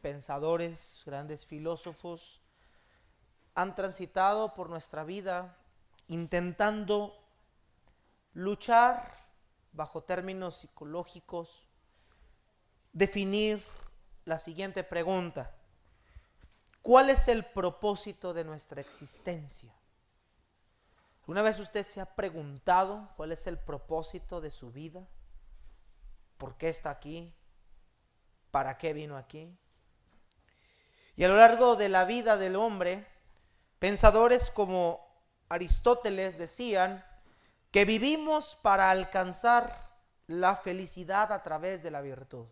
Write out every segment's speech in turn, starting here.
pensadores, grandes filósofos han transitado por nuestra vida intentando luchar bajo términos psicológicos, definir la siguiente pregunta: ¿cuál es el propósito de nuestra existencia? ¿Alguna vez usted se ha preguntado cuál es el propósito de su vida? ¿Por qué está aquí? ¿Para qué vino aquí? Y a lo largo de la vida del hombre, pensadores como Aristóteles decían que vivimos para alcanzar la felicidad a través de la virtud.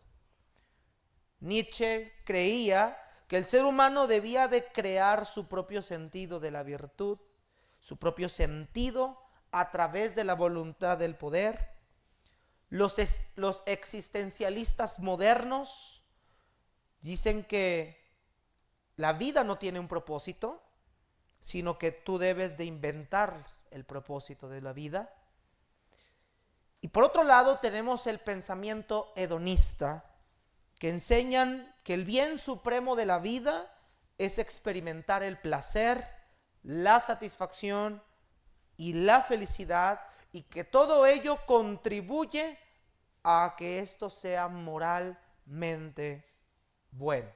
Nietzsche creía que el ser humano debía de crear su propio sentido de la virtud, su propio sentido a través de la voluntad del poder. Los existencialistas modernos dicen que la vida no tiene un propósito, sino que tú debes de inventar el propósito de la vida. Y por otro lado tenemos el pensamiento hedonista, que enseñan que el bien supremo de la vida es experimentar el placer, la satisfacción y la felicidad, y que todo ello contribuye a que esto sea moralmente bueno.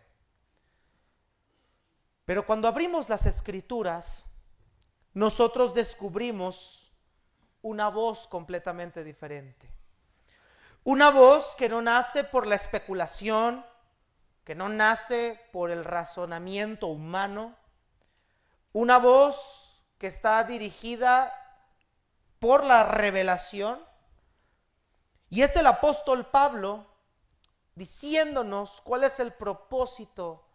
Pero cuando abrimos las Escrituras, nosotros descubrimos una voz completamente diferente. Una voz que no nace por la especulación, que no nace por el razonamiento humano. Una voz que está dirigida por la revelación. Y es el apóstol Pablo diciéndonos cuál es el propósito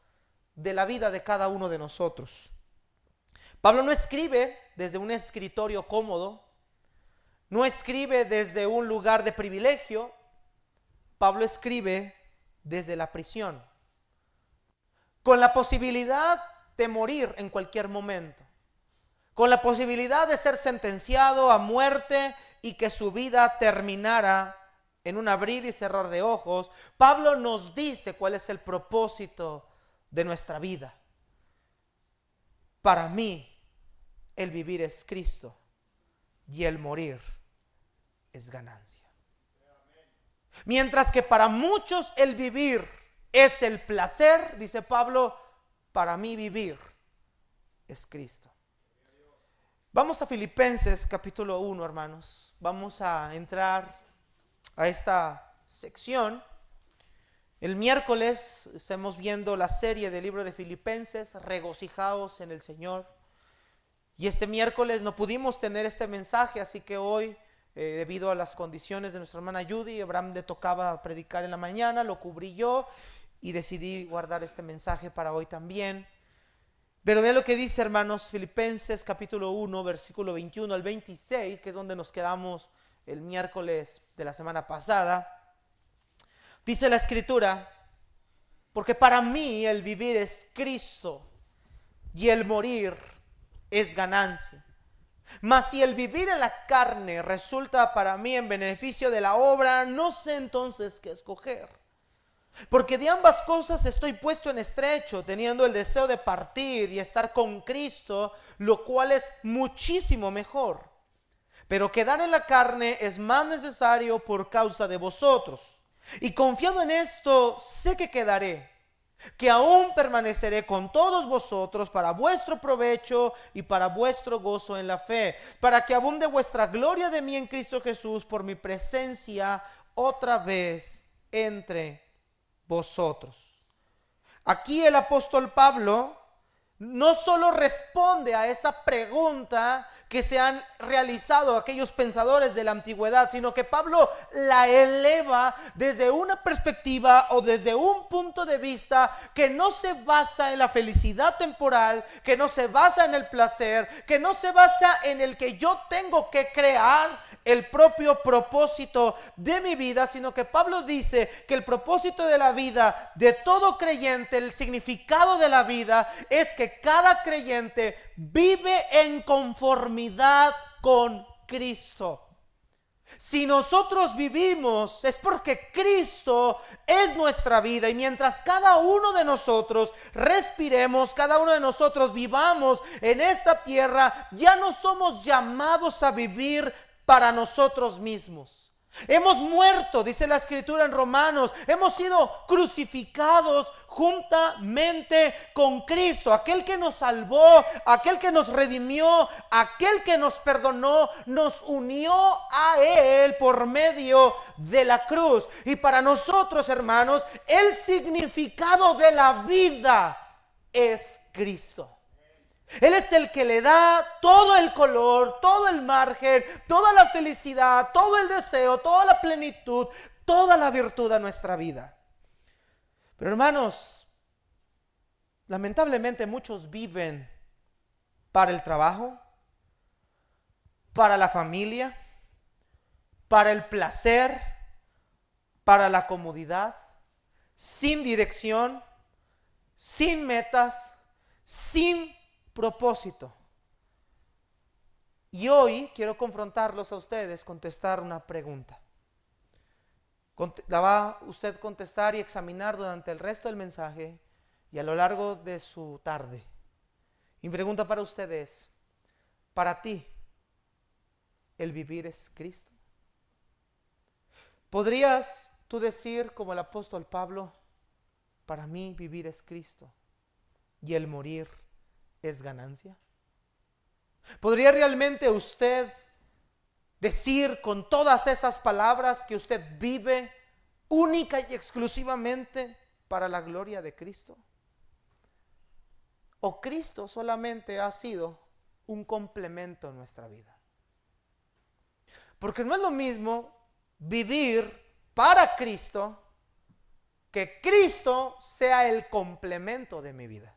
de la vida de cada uno de nosotros. Pablo no escribe desde un escritorio cómodo, no escribe desde un lugar de privilegio. Pablo escribe desde la prisión, con la posibilidad de morir en cualquier momento, con la posibilidad de ser sentenciado a muerte y que su vida terminara en un abrir y cerrar de ojos. Pablo nos dice cuál es el propósito de nuestra vida. Para mí, el vivir es Cristo y el morir es ganancia. Mientras que para muchos el vivir es el placer, dice Pablo, para mí vivir es Cristo. Vamos a Filipenses capítulo 1, hermanos. Vamos a entrar a esta sección. El miércoles estamos viendo la serie del libro de Filipenses, regocijaos en el Señor. Y este miércoles no pudimos tener este mensaje, así que hoy, debido a las condiciones de nuestra hermana Judy, Abraham le tocaba predicar en la mañana, lo cubrí yo y decidí guardar este mensaje para hoy también. Pero vean lo que dice, hermanos, Filipenses capítulo 1, versículo 21 al 26, que es donde nos quedamos el miércoles de la semana pasada. Dice la Escritura: porque para mí el vivir es Cristo y el morir es ganancia. Mas si el vivir en la carne resulta para mí en beneficio de la obra, no sé entonces qué escoger. Porque de ambas cosas estoy puesto en estrecho, teniendo el deseo de partir y estar con Cristo, lo cual es muchísimo mejor. Pero quedar en la carne es más necesario por causa de vosotros. Y confiado en esto, sé que quedaré, que aún permaneceré con todos vosotros para vuestro provecho y para vuestro gozo en la fe, para que abunde vuestra gloria de mí en Cristo Jesús por mi presencia otra vez entre vosotros. Aquí el apóstol Pablo no solo responde a esa pregunta que se han realizado aquellos pensadores de la antigüedad, sino que Pablo la eleva desde una perspectiva o desde un punto de vista que no se basa en la felicidad temporal, que no se basa en el placer, que no se basa en el que yo tengo que crear el propio propósito de mi vida, sino que Pablo dice que el propósito de la vida de todo creyente, el significado de la vida es que cada creyente vive en conformidad con Cristo. Si nosotros vivimos es porque Cristo es nuestra vida, y mientras cada uno de nosotros respiremos, cada uno de nosotros vivamos en esta tierra, ya no somos llamados a vivir para nosotros mismos. Hemos muerto, dice la Escritura en Romanos, hemos sido crucificados juntamente con Cristo. Aquel que nos salvó, aquel que nos redimió, aquel que nos perdonó, nos unió a Él por medio de la cruz. Y para nosotros, hermanos, el significado de la vida es Cristo. Él es el que le da todo el color, todo el margen, toda la felicidad, todo el deseo, toda la plenitud, toda la virtud a nuestra vida. Pero hermanos, lamentablemente muchos viven para el trabajo, para la familia, para el placer, para la comodidad, sin dirección, sin metas, sin propósito. Y hoy quiero confrontarlos a ustedes, contestar una pregunta. La va usted contestar y examinar durante el resto del mensaje y a lo largo de su tarde. Mi pregunta para ustedes: para ti, ¿el vivir es Cristo? ¿Podrías tú decir como el apóstol Pablo: para mí vivir es Cristo y el morir es ganancia? ¿Podría realmente usted decir con todas esas palabras que usted vive única y exclusivamente para la gloria de Cristo? ¿O Cristo solamente ha sido un complemento en nuestra vida? Porque no es lo mismo vivir para Cristo que Cristo sea el complemento de mi vida.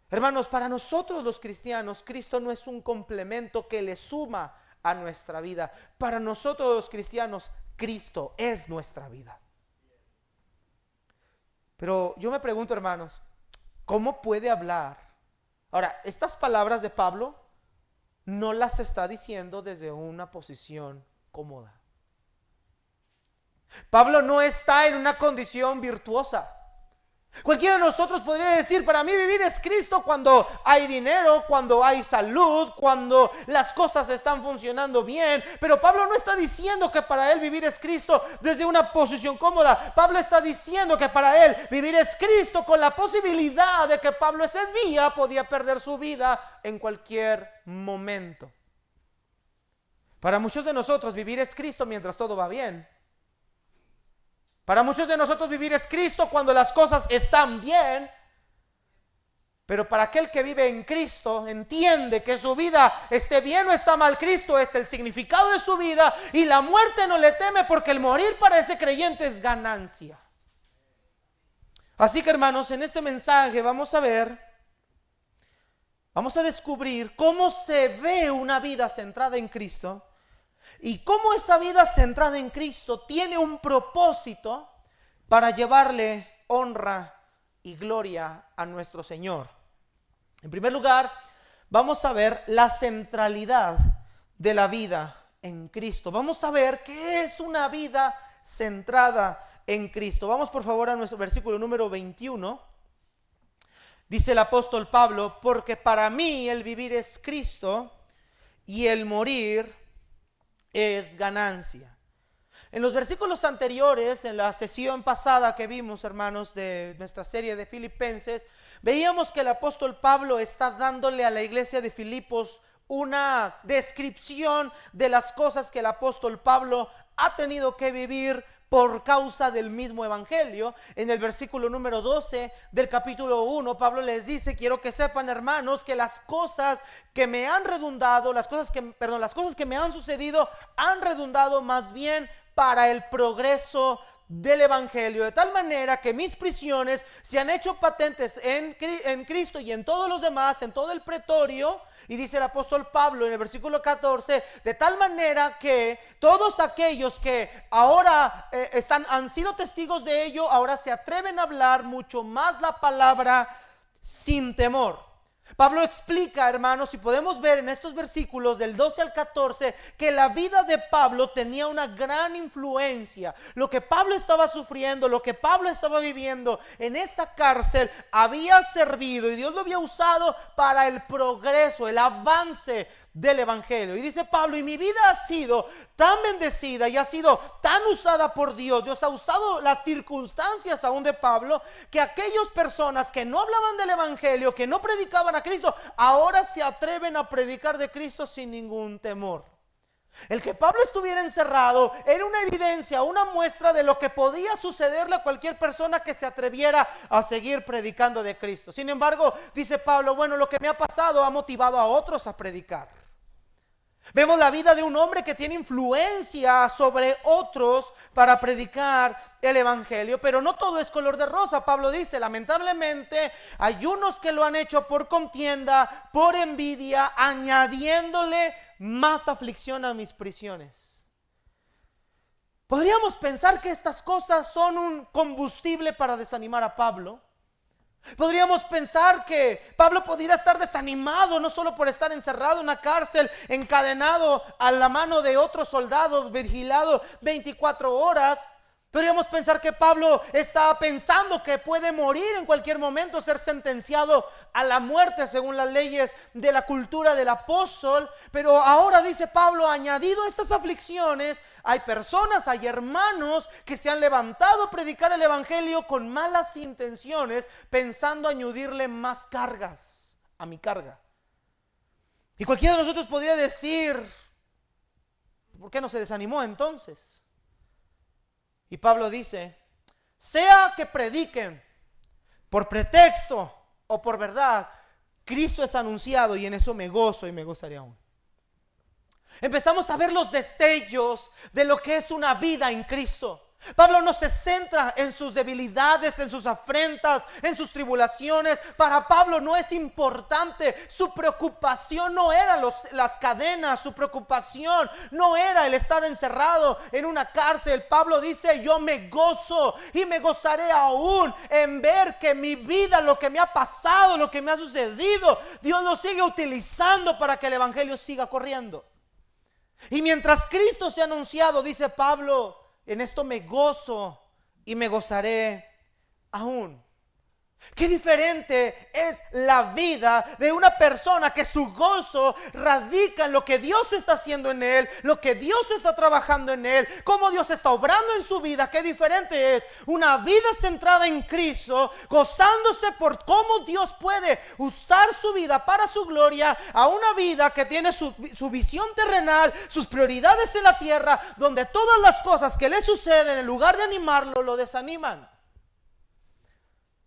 Hermanos, para nosotros los cristianos, Cristo no es un complemento que le suma a nuestra vida. Para nosotros los cristianos, Cristo es nuestra vida. Pero yo me pregunto, hermanos, ¿cómo puede hablar? Ahora, estas palabras de Pablo no las está diciendo desde una posición cómoda. Pablo no está en una condición virtuosa. Cualquiera de nosotros podría decir: para mí vivir es Cristo cuando hay dinero, cuando hay salud, cuando las cosas están funcionando bien. Pero Pablo no está diciendo que para él vivir es Cristo desde una posición cómoda. Pablo está diciendo que para él vivir es Cristo con la posibilidad de que Pablo ese día podía perder su vida en cualquier momento. Para muchos de nosotros vivir es Cristo mientras todo va bien. Para muchos de nosotros vivir es Cristo cuando las cosas están bien. Pero para aquel que vive en Cristo, entiende que su vida esté bien o está mal, Cristo es el significado de su vida, y la muerte no le teme, porque el morir para ese creyente es ganancia. Así que, hermanos, en este mensaje vamos a descubrir cómo se ve una vida centrada en Cristo. Y cómo esa vida centrada en Cristo tiene un propósito para llevarle honra y gloria a nuestro Señor. En primer lugar, vamos a ver la centralidad de la vida en Cristo. Vamos a ver qué es una vida centrada en Cristo. Vamos por favor a nuestro versículo número 21. Dice el apóstol Pablo: porque para mí el vivir es Cristo y el morir es ganancia. En los versículos anteriores, en la sesión pasada que vimos, hermanos, de nuestra serie de Filipenses, veíamos que el apóstol Pablo está dándole a la iglesia de Filipos una descripción de las cosas que el apóstol Pablo ha tenido que vivir por causa del mismo evangelio. En el versículo número 12 del capítulo 1, Pablo les dice: quiero que sepan, hermanos, que las cosas que me han redundado, las cosas que me han sucedido han redundado más bien para el progreso del evangelio, de tal manera que mis prisiones se han hecho patentes en Cristo y en todos los demás, en todo el pretorio. Y dice el apóstol Pablo en el versículo 14: de tal manera que todos aquellos que ahora han sido testigos de ello, ahora se atreven a hablar mucho más la palabra sin temor. Pablo explica, hermanos, y podemos ver en estos versículos del 12 al 14, que la vida de Pablo tenía una gran influencia. Lo que Pablo estaba sufriendo, lo que Pablo estaba viviendo en esa cárcel, había servido y Dios lo había usado para el progreso, el avance del evangelio. Y dice Pablo, y mi vida ha sido tan bendecida y ha sido tan usada por Dios. Dios ha usado las circunstancias aún de Pablo, que aquellas personas que no hablaban del evangelio, que no predicaban a Cristo, ahora se atreven a predicar de Cristo sin ningún temor. El que Pablo estuviera encerrado era una evidencia, una muestra de lo que podía sucederle a cualquier persona que se atreviera a seguir predicando de Cristo. Sin embargo, dice Pablo, bueno, lo que me ha pasado ha motivado a otros a predicar. Vemos la vida de un hombre que tiene influencia sobre otros para predicar el evangelio, pero no todo es color de rosa. Pablo dice, lamentablemente hay unos que lo han hecho por contienda, por envidia, añadiéndole más aflicción a mis prisiones. Podríamos pensar que estas cosas son un combustible para desanimar a Pablo. Podríamos pensar que Pablo podría estar desanimado no solo por estar encerrado en una cárcel, encadenado a la mano de otros soldados, vigilado 24 horas. Podríamos pensar que Pablo está pensando que puede morir en cualquier momento, ser sentenciado a la muerte según las leyes de la cultura del apóstol. Pero ahora dice Pablo, añadido a estas aflicciones, hay personas, hay hermanos que se han levantado a predicar el evangelio con malas intenciones, pensando añadirle más cargas a mi carga. Y cualquiera de nosotros podría decir, ¿por qué no se desanimó entonces? Y Pablo dice, sea que prediquen por pretexto o por verdad, Cristo es anunciado y en eso me gozo y me gozaré aún. Empezamos a ver los destellos de lo que es una vida en Cristo. Pablo no se centra en sus debilidades, en sus afrentas, en sus tribulaciones. Para Pablo no es importante. Su preocupación no era las cadenas. Su preocupación no era el estar encerrado en una cárcel. Pablo dice, yo me gozo y me gozaré aún en ver que mi vida, lo que me ha pasado, lo que me ha sucedido, Dios lo sigue utilizando para que el evangelio siga corriendo. Y mientras Cristo sea anunciado, dice Pablo, en esto me gozo y me gozaré aún. Qué diferente es la vida de una persona que su gozo radica en lo que Dios está haciendo en él, lo que Dios está trabajando en él, cómo Dios está obrando en su vida. Qué diferente es una vida centrada en Cristo, gozándose por cómo Dios puede usar su vida para su gloria, a una vida que tiene su visión terrenal, sus prioridades en la tierra, donde todas las cosas que le suceden, en lugar de animarlo, lo desaniman.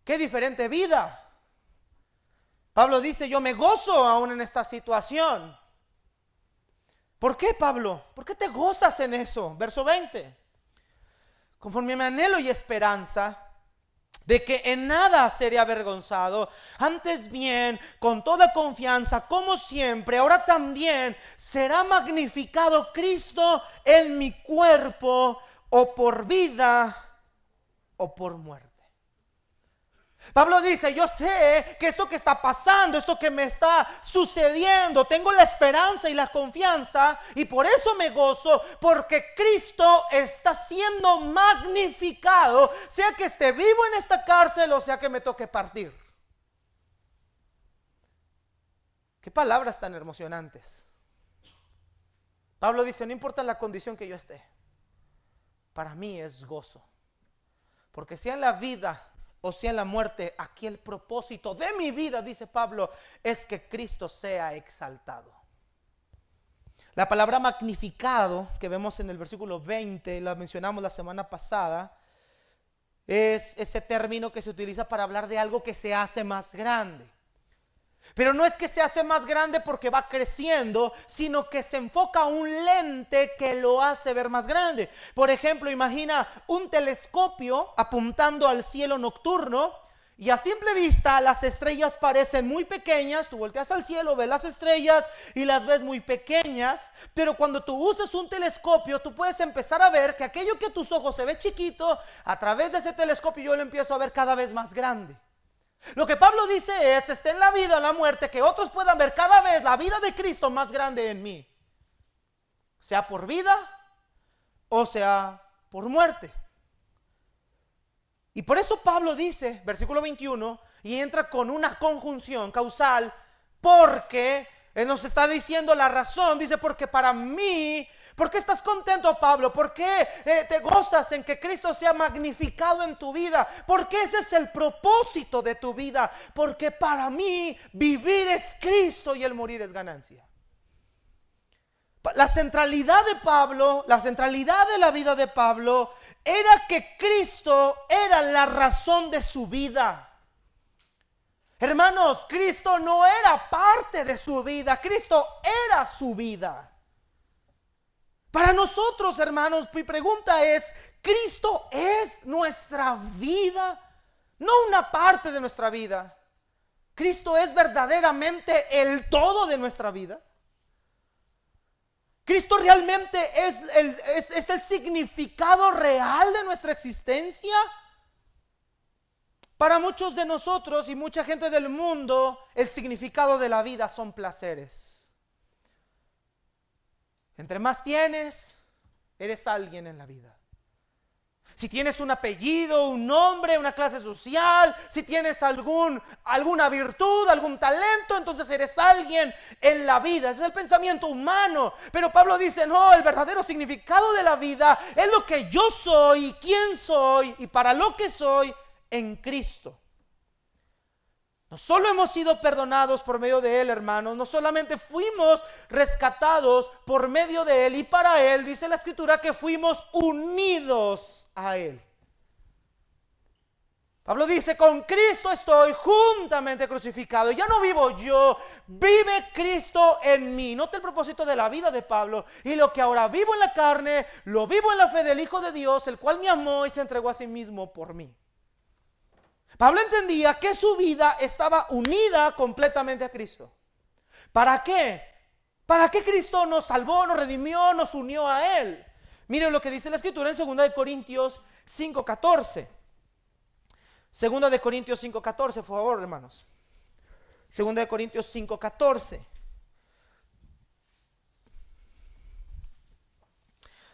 Qué diferente vida. Pablo dice, yo me gozo aún en esta situación. ¿Por qué, Pablo? ¿Por qué te gozas en eso? Verso 20. Conforme a mi anhelo y esperanza de que en nada seré avergonzado, antes bien, con toda confianza, como siempre, ahora también será magnificado Cristo en mi cuerpo, o por vida o por muerte. Pablo dice, yo sé que esto que está pasando, esto que me está sucediendo, tengo la esperanza y la confianza, y por eso me gozo, porque Cristo está siendo magnificado, sea que esté vivo en esta cárcel o sea que me toque partir. Qué palabras tan emocionantes. Pablo dice, no importa la condición que yo esté, para mí es gozo, porque sea en la vida o sea en la muerte, aquí el propósito de mi vida, dice Pablo, es que Cristo sea exaltado. La palabra magnificado que vemos en el versículo 20, la mencionamos la semana pasada, es ese término que se utiliza para hablar de algo que se hace más grande. Pero no es que se hace más grande porque va creciendo, sino que se enfoca a un lente que lo hace ver más grande. Por ejemplo, imagina un telescopio apuntando al cielo nocturno y a simple vista las estrellas parecen muy pequeñas. Tú volteas al cielo, ves las estrellas y las ves muy pequeñas, pero cuando tú usas un telescopio, tú puedes empezar a ver que aquello que a tus ojos se ve chiquito, a través de ese telescopio yo lo empiezo a ver cada vez más grande. Lo que Pablo dice es, esté en la vida o en la muerte, que otros puedan ver cada vez la vida de Cristo más grande en mí, sea por vida o sea por muerte. Y por eso Pablo dice, versículo 21, y entra con una conjunción causal, porque él nos está diciendo la razón. Dice, porque para mí, ¿por qué estás contento, Pablo? ¿Por qué te gozas en que Cristo sea magnificado en tu vida? Porque ese es el propósito de tu vida. Porque para mí vivir es Cristo y el morir es ganancia. La centralidad de Pablo, la centralidad de la vida de Pablo era que Cristo era la razón de su vida. Hermanos, Cristo no era parte de su vida, Cristo era su vida. Para nosotros, hermanos, mi pregunta es, ¿Cristo es nuestra vida? No una parte de nuestra vida. ¿Cristo es verdaderamente el todo de nuestra vida? ¿Cristo realmente es el significado real de nuestra existencia? Para muchos de nosotros y mucha gente del mundo, el significado de la vida son placeres. Entre más tienes, eres alguien en la vida. Si tienes un apellido, un nombre, una clase social, si tienes alguna virtud, algún talento, entonces eres alguien en la vida. Ese es el pensamiento humano. Pero Pablo dice, no, el verdadero significado de la vida es lo que yo soy, quién soy y para lo que soy en Cristo. No solo hemos sido perdonados por medio de Él, hermanos, no solamente fuimos rescatados por medio de Él y para Él, dice la Escritura que fuimos unidos a Él. Pablo dice, con Cristo estoy juntamente crucificado. Ya no vivo yo, vive Cristo en mí. Note el propósito de la vida de Pablo. Y lo que ahora vivo en la carne, lo vivo en la fe del Hijo de Dios, el cual me amó y se entregó a sí mismo por mí. Pablo entendía que su vida estaba unida completamente a Cristo. ¿Para qué? ¿Para qué Cristo nos salvó, nos redimió, nos unió a Él? Miren lo que dice la Escritura en 2 Corintios 5:14. 2 Corintios 5:14, por favor, hermanos. 2 Corintios 5:14.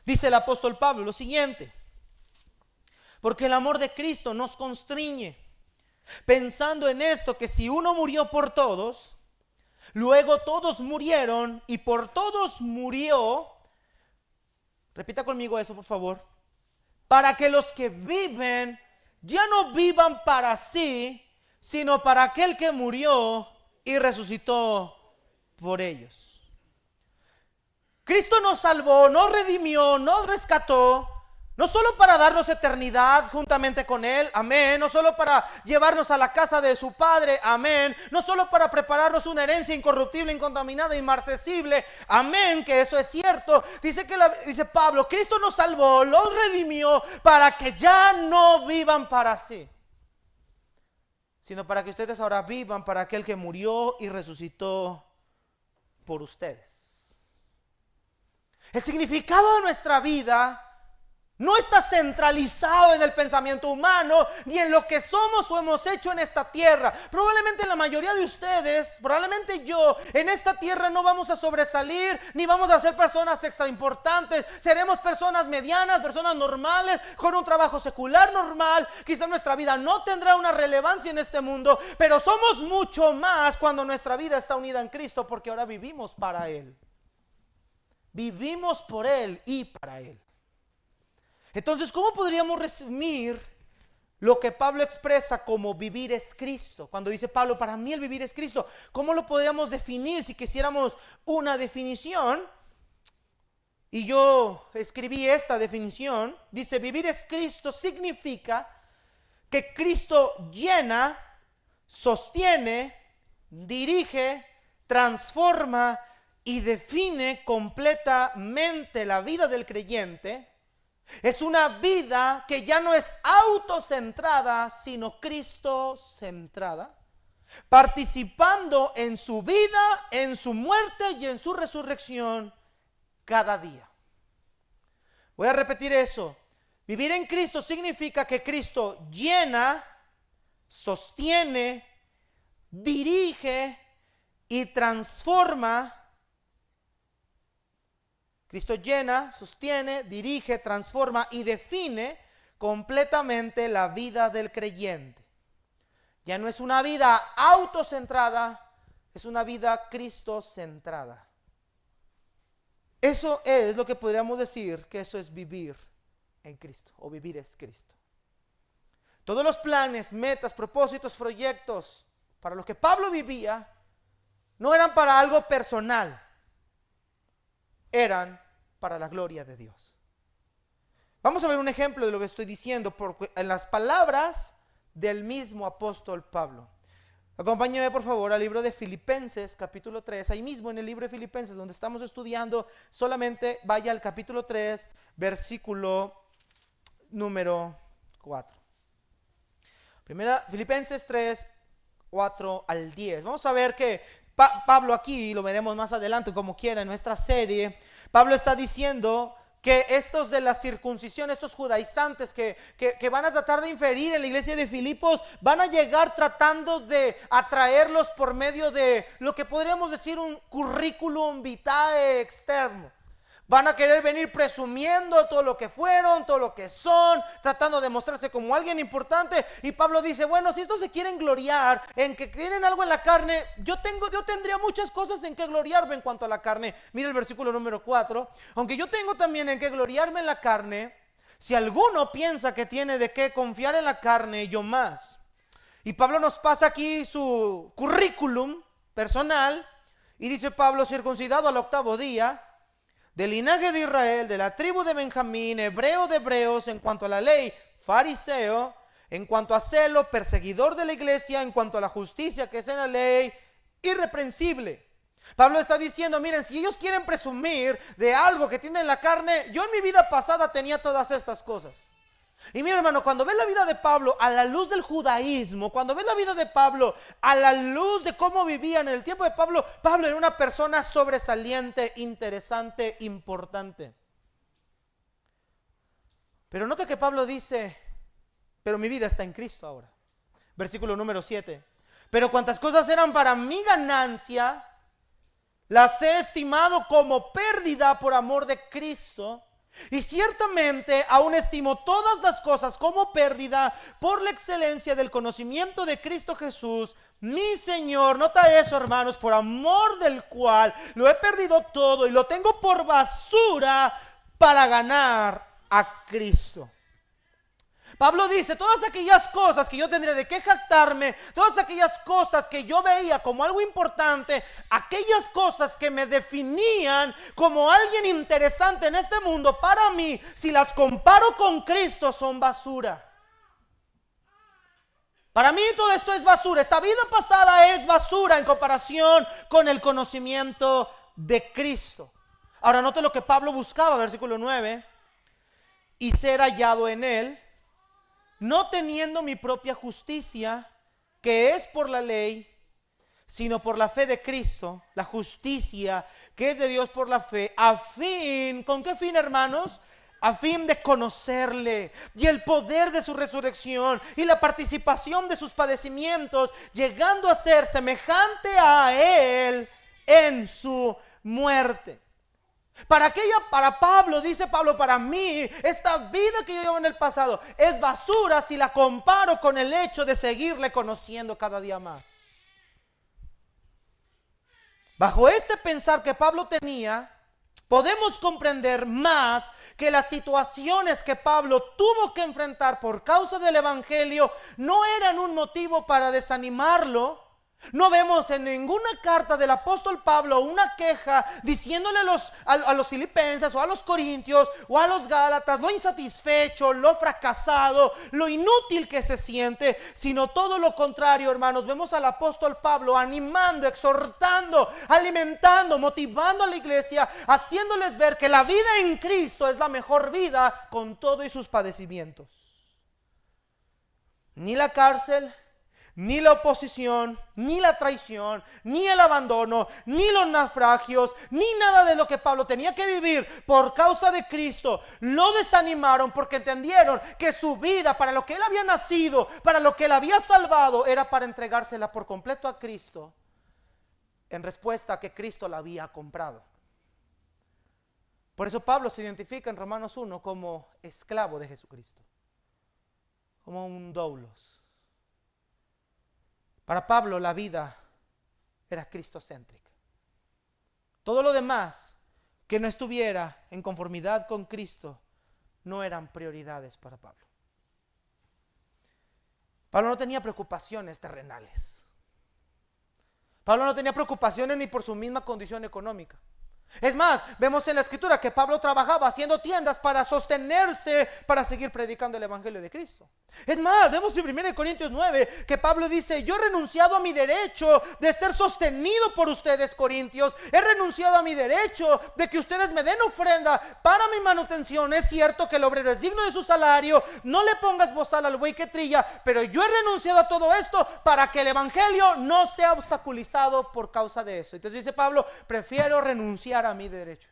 Dice el apóstol Pablo lo siguiente: porque el amor de Cristo nos constriñe, pensando en esto, que si uno murió por todos, luego todos murieron y por todos murió. Repita conmigo eso, por favor. Para que los que viven ya no vivan para sí, sino para aquel que murió y resucitó por ellos. Cristo nos salvó, nos redimió, nos rescató, no solo para darnos eternidad juntamente con Él, amén. No solo para llevarnos a la casa de su Padre, amén. No solo para prepararnos una herencia incorruptible, incontaminada, inmarcesible, amén, que eso es cierto. Dice Pablo, Cristo nos salvó, los redimió para que ya no vivan para sí, sino para que ustedes ahora vivan para aquel que murió y resucitó por ustedes. El significado de nuestra vida no está centralizado en el pensamiento humano, ni en lo que somos o hemos hecho en esta tierra. Probablemente la mayoría de ustedes, probablemente yo, en esta tierra no vamos a sobresalir, ni vamos a ser personas extra importantes. Seremos personas medianas, personas normales, con un trabajo secular normal. Quizá nuestra vida no tendrá una relevancia en este mundo, pero somos mucho más cuando nuestra vida está unida en Cristo, porque ahora vivimos para Él. Vivimos por Él y para Él. Entonces, ¿cómo podríamos resumir lo que Pablo expresa como vivir es Cristo? Cuando dice Pablo, para mí el vivir es Cristo, ¿cómo lo podríamos definir si quisiéramos una definición? Y yo escribí esta definición. Dice, vivir es Cristo significa que Cristo llena, sostiene, dirige, transforma y define completamente la vida del creyente. Es una vida que ya no es autocentrada, sino Cristo-centrada, participando en su vida, en su muerte y en su resurrección cada día. Voy a repetir eso. Vivir en Cristo significa que Cristo llena, sostiene, dirige y transforma. Cristo llena, sostiene, dirige, transforma y define completamente la vida del creyente. Ya no es una vida autocentrada, es una vida cristocentrada. Eso es lo que podríamos decir que eso es vivir en Cristo, o vivir es Cristo. Todos los planes, metas, propósitos, proyectos para los que Pablo vivía no eran para algo personal, eran para la gloria de Dios. Vamos a ver un ejemplo de lo que estoy diciendo en las palabras del mismo apóstol Pablo. Acompáñeme por favor al libro de Filipenses capítulo 3, ahí mismo en el libro de Filipenses donde estamos estudiando, solamente vaya al capítulo 3, versículo número 4. Filipenses 3, 4 al 10. Vamos a ver que Pablo aquí, lo veremos más adelante como quiera en nuestra serie, Pablo está diciendo que estos de la circuncisión, estos judaizantes que van a tratar de inferir en la iglesia de Filipos, van a llegar tratando de atraerlos por medio de lo que podríamos decir un currículum vitae externo. Van a querer venir presumiendo todo lo que fueron, todo lo que son, tratando de mostrarse como alguien importante. Y Pablo dice, bueno, si estos se quieren gloriar en que tienen algo en la carne, yo tendría muchas cosas en que gloriarme en cuanto a la carne. Mira el versículo número 4. Aunque yo tengo también en que gloriarme en la carne, si alguno piensa que tiene de qué confiar en la carne, yo más. Y Pablo nos pasa aquí su currículum personal. Y dice Pablo, circuncidado al 8º día, del linaje de Israel, de la tribu de Benjamín, hebreo de hebreos, en cuanto a la ley, fariseo, en cuanto a celo, perseguidor de la iglesia, en cuanto a la justicia que es en la ley, irreprensible. Pablo está diciendo, miren, si ellos quieren presumir de algo que tienen en la carne, yo en mi vida pasada tenía todas estas cosas. Y mira hermano, cuando ves la vida de Pablo a la luz del judaísmo, cuando ves la vida de Pablo a la luz de cómo vivían en el tiempo de Pablo, Pablo era una persona sobresaliente, interesante, importante. Pero nota que Pablo dice, pero mi vida está en Cristo ahora. Versículo número 7. Pero cuantas cosas eran para mi ganancia, las he estimado como pérdida por amor de Cristo. Y ciertamente aún estimo todas las cosas como pérdida por la excelencia del conocimiento de Cristo Jesús, mi Señor. Nota eso, hermanos, por amor del cual lo he perdido todo y lo tengo por basura para ganar a Cristo. Pablo dice, todas aquellas cosas que yo tendría de qué jactarme, todas aquellas cosas que yo veía como algo importante, aquellas cosas que me definían como alguien interesante en este mundo, para mí, si las comparo con Cristo, son basura. Para mí todo esto es basura. Esa vida pasada es basura en comparación con el conocimiento de Cristo. Ahora note lo que Pablo buscaba, versículo 9, y ser hallado en él, no teniendo mi propia justicia, que es por la ley, sino por la fe de Cristo, la justicia que es de Dios por la fe, a fin, ¿con qué fin, hermanos? A fin de conocerle y el poder de su resurrección y la participación de sus padecimientos, llegando a ser semejante a él en su muerte. Para Pablo, dice Pablo, para mí, esta vida que yo llevo en el pasado es basura si la comparo con el hecho de seguirle conociendo cada día más. Bajo este pensar que Pablo tenía, podemos comprender más que las situaciones que Pablo tuvo que enfrentar por causa del evangelio no eran un motivo para desanimarlo. No vemos en ninguna carta del apóstol Pablo una queja diciéndole a los filipenses o a los corintios o a los gálatas lo insatisfecho, lo fracasado, lo inútil que se siente, sino todo lo contrario, hermanos. Vemos al apóstol Pablo animando, exhortando, alimentando, motivando a la iglesia, haciéndoles ver que la vida en Cristo es la mejor vida con todo y sus padecimientos. Ni la cárcel, ni la oposición, ni la traición, ni el abandono, ni los naufragios, ni nada de lo que Pablo tenía que vivir por causa de Cristo, lo desanimaron porque entendieron que su vida, para lo que él había nacido, para lo que él había salvado, era para entregársela por completo a Cristo, en respuesta a que Cristo la había comprado. Por eso Pablo se identifica en Romanos 1 como esclavo de Jesucristo, como un doulos. Para Pablo la vida era cristocéntrica. Todo lo demás que no estuviera en conformidad con Cristo no eran prioridades para Pablo. Pablo no tenía preocupaciones terrenales. Pablo no tenía preocupaciones ni por su misma condición económica. Es más, vemos en la escritura que Pablo trabajaba haciendo tiendas para sostenerse, para seguir predicando el evangelio de Cristo. Es más, vemos en 1 Corintios 9 que Pablo dice: yo he renunciado a mi derecho de ser sostenido por ustedes, corintios. He renunciado a mi derecho de que ustedes me den ofrenda para mi manutención. Es cierto que el obrero es digno de su salario, no le pongas bozal al buey que trilla, pero yo he renunciado a todo esto para que el evangelio no sea obstaculizado por causa de eso. Entonces dice Pablo: prefiero renunciar a mi derecho.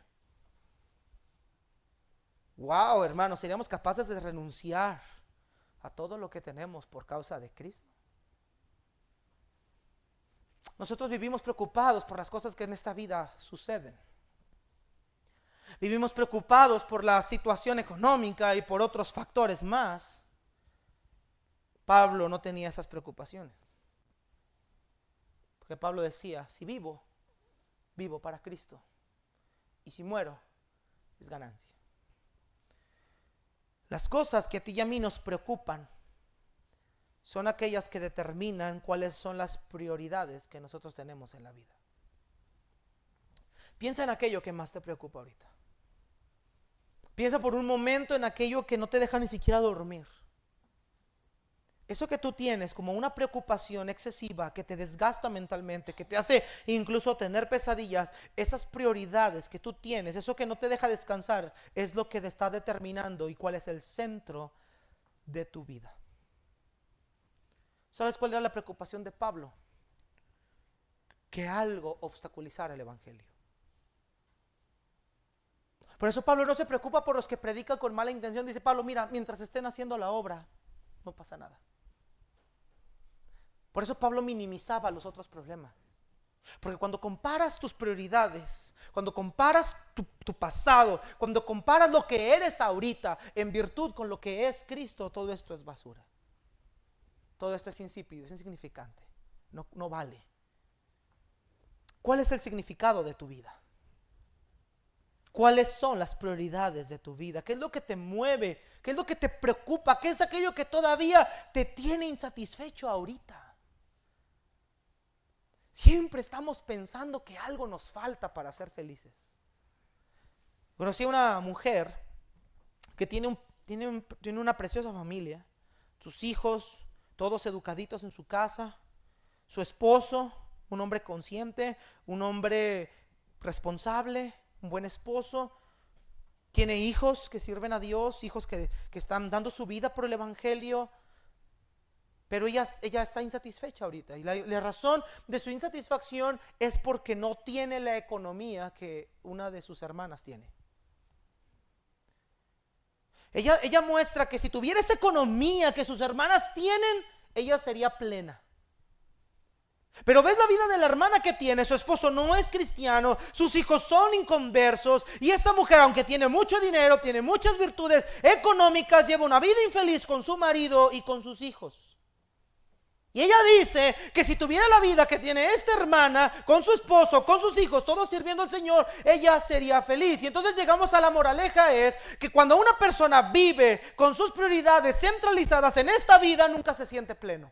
Wow, hermanos, ¿seríamos capaces de renunciar a todo lo que tenemos por causa de Cristo? Nosotros vivimos preocupados por las cosas que en esta vida suceden. Vivimos preocupados por la situación económica y por otros factores más. Pablo no tenía esas preocupaciones, porque Pablo decía: si vivo, vivo para Cristo, y si muero, es ganancia. Las cosas que a ti y a mí nos preocupan son aquellas que determinan cuáles son las prioridades que nosotros tenemos en la vida. Piensa en aquello que más te preocupa ahorita. Piensa por un momento en aquello que no te deja ni siquiera dormir. Eso que tú tienes como una preocupación excesiva que te desgasta mentalmente, que te hace incluso tener pesadillas, esas prioridades que tú tienes, eso que no te deja descansar, es lo que te está determinando y cuál es el centro de tu vida. ¿Sabes cuál era la preocupación de Pablo? Que algo obstaculizara el evangelio. Por eso Pablo no se preocupa por los que predican con mala intención. Dice Pablo: mira, mientras estén haciendo la obra, no pasa nada. Por eso Pablo minimizaba los otros problemas. Porque cuando comparas tus prioridades, cuando comparas tu pasado, cuando comparas lo que eres ahorita en virtud con lo que es Cristo, todo esto es basura. Todo esto es insípido, es insignificante, no vale. ¿Cuál es el significado de tu vida? ¿Cuáles son las prioridades de tu vida? ¿Qué es lo que te mueve? ¿Qué es lo que te preocupa? ¿Qué es aquello que todavía te tiene insatisfecho ahorita? Siempre estamos pensando que algo nos falta para ser felices. Conocí a una mujer que tiene una preciosa familia. Sus hijos, todos educaditos en su casa. Su esposo, un hombre consciente, un hombre responsable, un buen esposo. Tiene hijos que sirven a Dios, hijos que están dando su vida por el evangelio. Pero ella está insatisfecha ahorita. Y la razón de su insatisfacción es porque no tiene la economía que una de sus hermanas tiene. Ella muestra que si tuviera esa economía que sus hermanas tienen, ella sería plena. Pero ves la vida de la hermana que tiene. Su esposo no es cristiano, sus hijos son inconversos, y esa mujer, aunque tiene mucho dinero, tiene muchas virtudes económicas, lleva una vida infeliz con su marido y con sus hijos. Y ella dice que si tuviera la vida que tiene esta hermana, con su esposo, con sus hijos, todos sirviendo al Señor, ella sería feliz. Y entonces llegamos a la moraleja: es que cuando una persona vive con sus prioridades centralizadas en esta vida, nunca se siente pleno,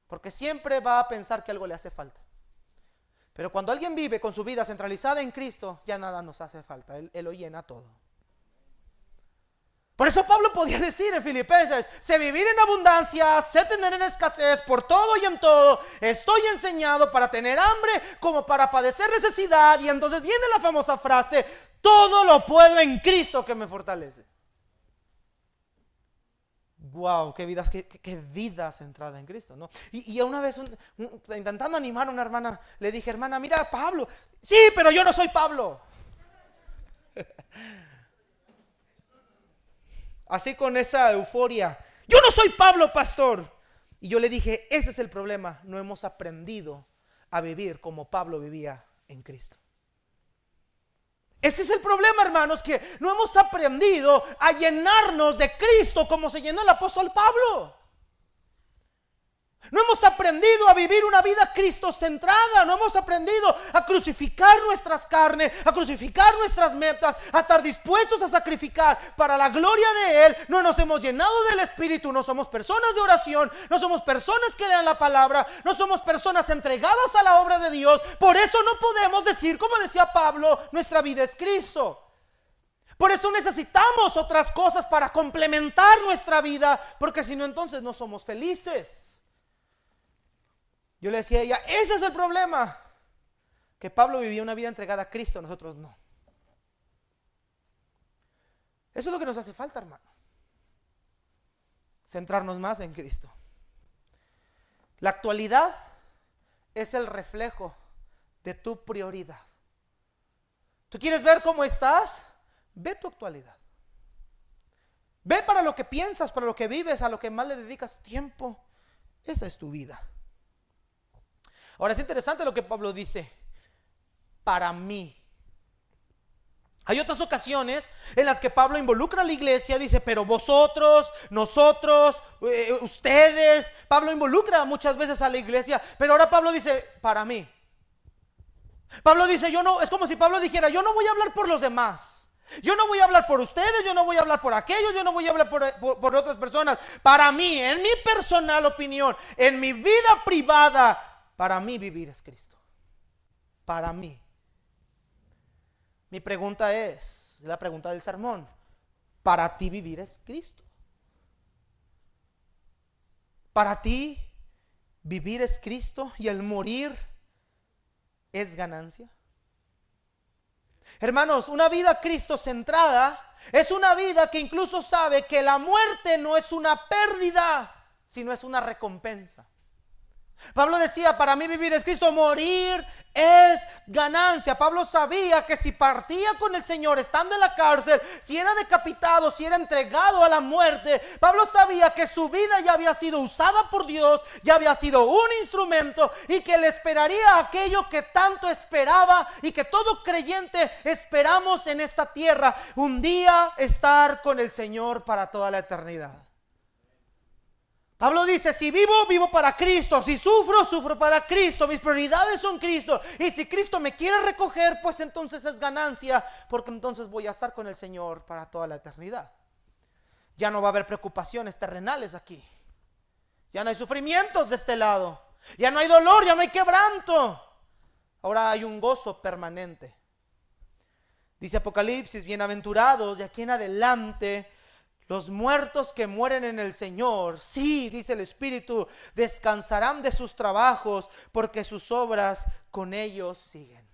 porque siempre va a pensar que algo le hace falta. Pero cuando alguien vive con su vida centralizada en Cristo, ya nada nos hace falta, Él lo llena todo. Por eso Pablo podía decir en Filipenses: sé vivir en abundancia, sé tener en escasez, por todo y en todo estoy enseñado, para tener hambre como para padecer necesidad. Y entonces viene la famosa frase: todo lo puedo en Cristo que me fortalece. Wow, qué vidas, qué vida centrada en Cristo, ¿no? Y una vez, intentando animar a una hermana, le dije, hermana, mira, Pablo. Sí, pero yo no soy Pablo. Así con esa euforia. Yo no soy Pablo, pastor. Y yo le dije, ese es el problema. No hemos aprendido a vivir como Pablo vivía en Cristo. Ese es el problema, hermanos, que no hemos aprendido a llenarnos de Cristo como se llenó el apóstol Pablo. No hemos aprendido a vivir una vida cristocentrada. No hemos aprendido a crucificar nuestras carnes, a crucificar nuestras metas, a estar dispuestos a sacrificar para la gloria de Él. No nos hemos llenado del Espíritu. No somos personas de oración. No somos personas que lean la palabra. No somos personas entregadas a la obra de Dios. Por eso no podemos decir, como decía Pablo, nuestra vida es Cristo. Por eso necesitamos otras cosas para complementar nuestra vida, porque si no, entonces no somos felices. Yo le decía a ella, ese es el problema, que Pablo vivía una vida entregada a Cristo, nosotros no. Eso es lo que nos hace falta, hermanos. Centrarnos más en Cristo. La actualidad es el reflejo de tu prioridad. ¿Tú quieres ver cómo estás? Ve tu actualidad. Ve para lo que piensas, para lo que vives, a lo que más le dedicas tiempo. Esa es tu vida. Ahora es interesante lo que Pablo dice, para mí. Hay otras ocasiones en las que Pablo involucra a la iglesia, dice, pero vosotros, nosotros, ustedes. Pablo involucra muchas veces a la iglesia, pero ahora Pablo dice, para mí. Pablo dice, yo no, es como si Pablo dijera, yo no voy a hablar por los demás. Yo no voy a hablar por ustedes, yo no voy a hablar por aquellos, yo no voy a hablar por otras personas. Para mí, en mi personal opinión, en mi vida privada, para mí vivir es Cristo. Para mí. Mi pregunta es, la pregunta del sermón, ¿para ti vivir es Cristo? ¿Para ti vivir es Cristo y el morir es ganancia? Hermanos, una vida cristocentrada es una vida que incluso sabe que la muerte no es una pérdida, sino es una recompensa. Pablo decía, para mí vivir es Cristo, morir es ganancia. Pablo sabía que si partía con el Señor estando en la cárcel, si era decapitado, si era entregado a la muerte, Pablo sabía que su vida ya había sido usada por Dios, ya había sido un instrumento y que le esperaría aquello que tanto esperaba y que todo creyente esperamos en esta tierra, un día estar con el Señor para toda la eternidad. Pablo dice, si vivo, vivo para Cristo. Si sufro, sufro para Cristo. Mis prioridades son Cristo. Y si Cristo me quiere recoger, pues entonces es ganancia, porque entonces voy a estar con el Señor para toda la eternidad. Ya no va a haber preocupaciones terrenales aquí. Ya no hay sufrimientos de este lado. Ya no hay dolor, ya no hay quebranto. Ahora hay un gozo permanente. Dice Apocalipsis, bienaventurados de aquí en adelante los muertos que mueren en el Señor, sí, dice el Espíritu, descansarán de sus trabajos, porque sus obras con ellos siguen.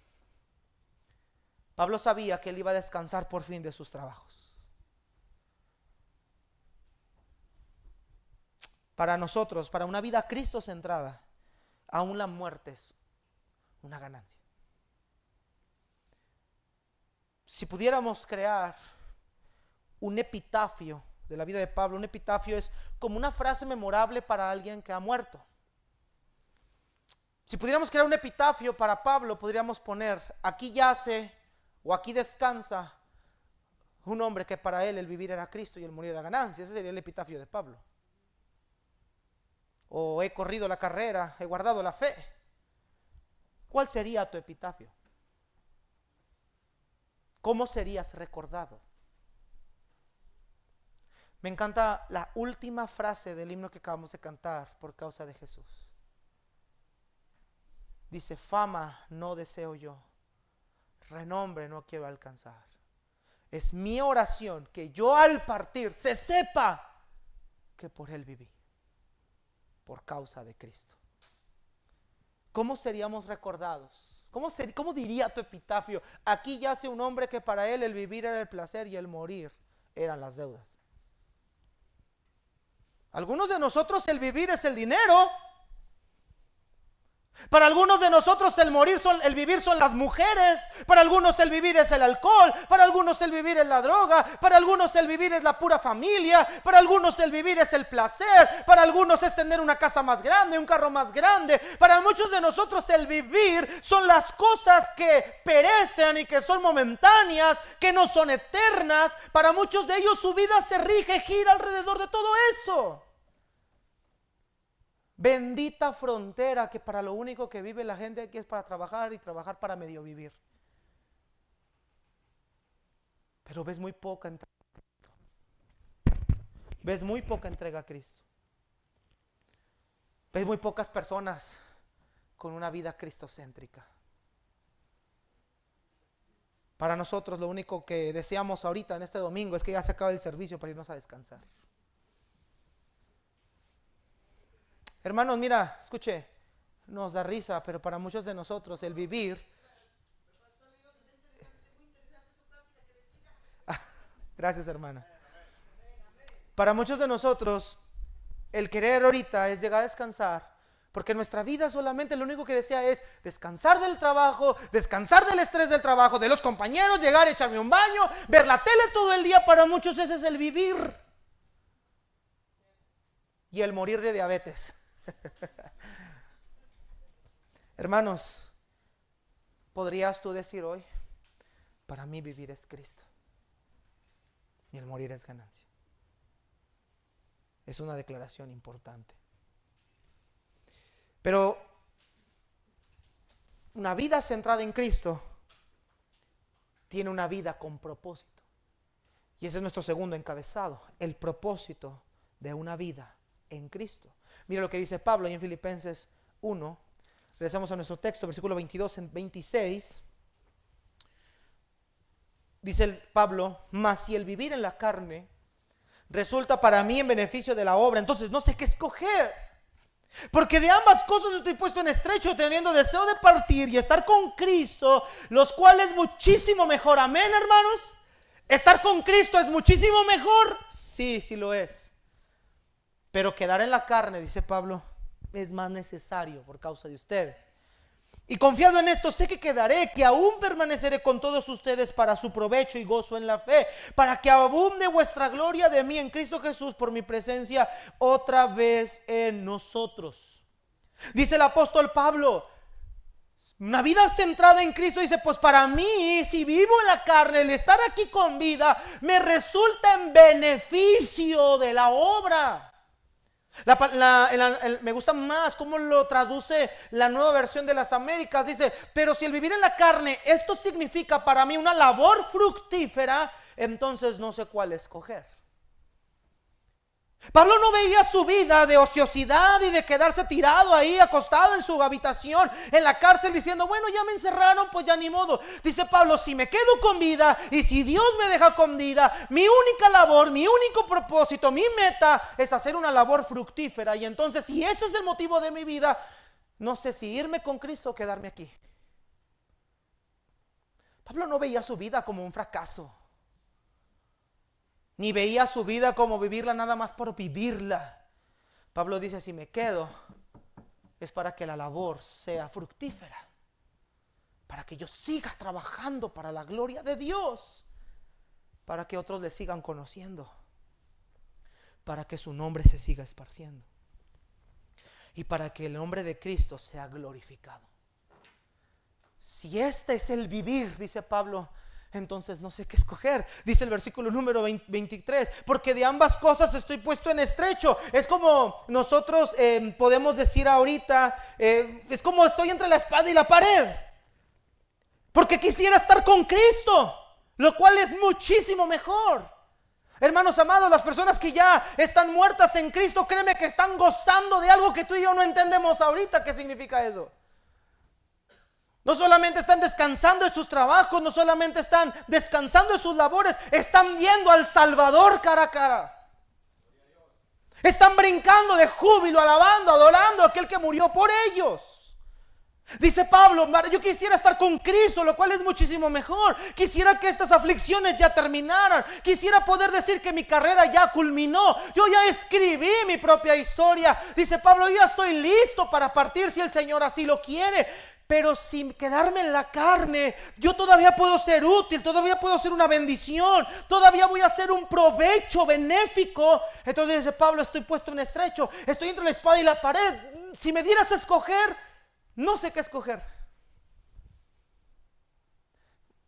Pablo sabía que él iba a descansar por fin de sus trabajos. Para nosotros, para una vida Cristo centrada, aún la muerte es una ganancia. Si pudiéramos crear un epitafio de la vida de Pablo, un epitafio es como una frase memorable para alguien que ha muerto. Si pudiéramos crear un epitafio para Pablo, podríamos poner, aquí yace o aquí descansa un hombre que para él el vivir era Cristo y el morir era ganancia. Ese sería el epitafio de Pablo. O he corrido la carrera, he guardado la fe. ¿Cuál sería tu epitafio? ¿Cómo serías recordado? Me encanta la última frase del himno que acabamos de cantar, por causa de Jesús. Dice, fama no deseo yo, renombre no quiero alcanzar. Es mi oración que yo al partir se sepa que por Él viví, por causa de Cristo. ¿Cómo seríamos recordados? ¿Cómo diría tu epitafio? Aquí yace un hombre que para él el vivir era el placer y el morir eran las deudas. Algunos de nosotros el vivir es el dinero. Para algunos de nosotros el vivir son las mujeres. Para algunos el vivir es el alcohol. Para algunos el vivir es la droga. Para algunos el vivir es la pura familia. Para algunos el vivir es el placer. Para algunos es tener una casa más grande, un carro más grande. Para muchos de nosotros el vivir son las cosas que perecen y que son momentáneas, que no son eternas. Para muchos de ellos su vida se rige, gira alrededor de todo eso. Bendita frontera, que para lo único que vive la gente aquí es para trabajar y trabajar para medio vivir. Pero ves muy poca entrega a Cristo. Ves muy poca entrega a Cristo. Ves muy pocas personas con una vida cristocéntrica. Para nosotros lo único que deseamos ahorita en este domingo es que ya se acabe el servicio para irnos a descansar. Hermanos, mira, escuche, nos da risa, pero para muchos de nosotros el vivir... Gracias, hermana. Para muchos de nosotros el querer ahorita es llegar a descansar, porque nuestra vida solamente lo único que desea es descansar del trabajo, descansar del estrés del trabajo, de los compañeros, llegar, echarme un baño, ver la tele todo el día. Para muchos ese es el vivir. Y el morir de diabetes. Hermanos, ¿podrías tú decir hoy: para mí vivir es Cristo y el morir es ganancia? Es una declaración importante. Pero una vida centrada en Cristo tiene una vida con propósito. Y ese es nuestro segundo encabezado: el propósito de una vida en Cristo. Mira lo que dice Pablo ahí en Filipenses 1. Regresamos a nuestro texto, versículo 22 en 26. Dice Pablo: mas si el vivir en la carne resulta para mí en beneficio de la obra, entonces no sé qué escoger. Porque de ambas cosas estoy puesto en estrecho, teniendo deseo de partir y estar con Cristo, los cuales muchísimo mejor. Amén, hermanos. ¿Estar con Cristo es muchísimo mejor? Sí, sí lo es. Pero quedar en la carne, dice Pablo, es más necesario por causa de ustedes. Y confiado en esto, sé que quedaré, que aún permaneceré con todos ustedes para su provecho y gozo en la fe, para que abunde vuestra gloria de mí en Cristo Jesús por mi presencia otra vez en nosotros. Dice el apóstol Pablo, una vida centrada en Cristo, dice: pues para mí, si vivo en la carne, el estar aquí con vida me resulta en beneficio de la obra. Me gusta más cómo lo traduce la Nueva Versión de las Américas. Dice: pero si el vivir en la carne, esto significa para mí una labor fructífera, entonces no sé cuál escoger. Pablo no veía su vida de ociosidad y de quedarse tirado ahí, acostado en su habitación, en la cárcel, diciendo: bueno, ya me encerraron, pues ya ni modo. Dice Pablo: si me quedo con vida y si Dios me deja con vida, mi única labor, mi único propósito, mi meta es hacer una labor fructífera. Y entonces, si ese es el motivo de mi vida, no sé si irme con Cristo o quedarme aquí. Pablo no veía su vida como un fracaso, ni veía su vida como vivirla nada más por vivirla. Pablo dice: si me quedo es para que la labor sea fructífera, para que yo siga trabajando para la gloria de Dios, para que otros le sigan conociendo, para que su nombre se siga esparciendo y para que el nombre de Cristo sea glorificado. Si este es el vivir, dice Pablo, entonces no sé qué escoger. Dice el versículo número 23: porque de ambas cosas estoy puesto en estrecho. Es como nosotros podemos decir ahorita, es como estoy entre la espada y la pared, porque quisiera estar con Cristo, lo cual es muchísimo mejor. Hermanos amados, las personas que ya están muertas en Cristo, créeme que están gozando de algo que tú y yo no entendemos ahorita qué significa eso. No solamente están descansando de sus trabajos, no solamente están descansando de sus labores, están viendo al Salvador cara a cara. Están brincando de júbilo, alabando, adorando a aquel que murió por ellos. Dice Pablo, yo quisiera estar con Cristo, lo cual es muchísimo mejor. Quisiera que estas aflicciones ya terminaran. Quisiera poder decir que mi carrera ya culminó. Yo ya escribí mi propia historia. Dice Pablo, yo ya estoy listo para partir si el Señor así lo quiere. Pero sin quedarme en la carne, yo todavía puedo ser útil, todavía puedo ser una bendición, todavía voy a ser un provecho benéfico. Entonces dice Pablo, estoy puesto en estrecho, estoy entre la espada y la pared. Si me dieras a escoger, no sé qué escoger.